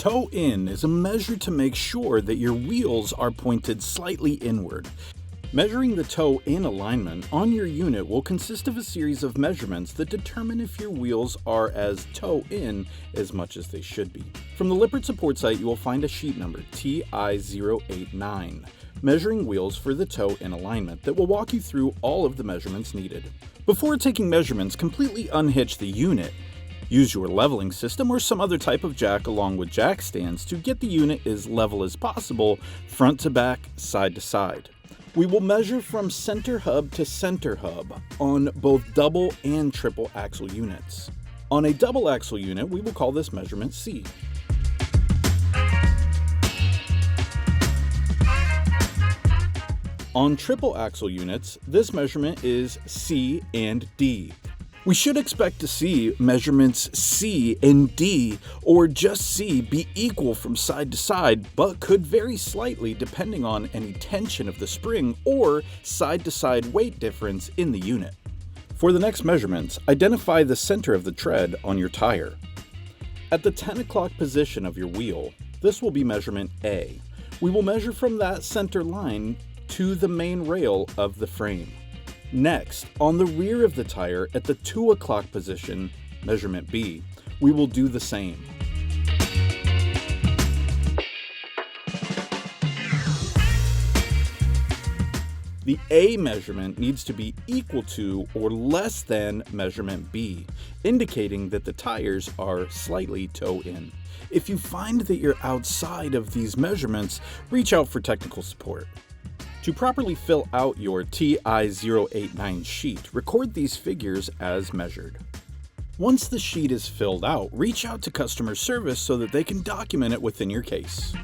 Toe in is a measure to make sure that your wheels are pointed slightly inward. Measuring the toe in alignment on your unit will consist of a series of measurements that determine if your wheels are as toe in as much as they should be. From the Lippert support site, you will find a sheet number TI089, measuring wheels for the toe in alignment, that will walk you through all of the measurements needed. Before taking measurements, completely unhitch the unit. Use your leveling system or some other type of jack along with jack stands to get the unit as level as possible, front to back, side to side. We will measure from center hub to center hub on both double and triple axle units. On a double axle unit, we will call this measurement C. On triple axle units, this measurement is C and D. We should expect to see measurements C and D, or just C, be equal from side to side, but could vary slightly depending on any tension of the spring or side-to-side weight difference in the unit. For the next measurements, identify the center of the tread on your tire. At the 10 o'clock position of your wheel, this will be measurement A. We will measure from that center line to the main rail of the frame. Next, on the rear of the tire at the 2 o'clock position, measurement B, we will do the same. The A measurement needs to be equal to or less than measurement B, indicating that the tires are slightly toe in. If you find that you're outside of these measurements, reach out for technical support. To properly fill out your TI089 sheet, record these figures as measured. Once the sheet is filled out, reach out to customer service so that they can document it within your case.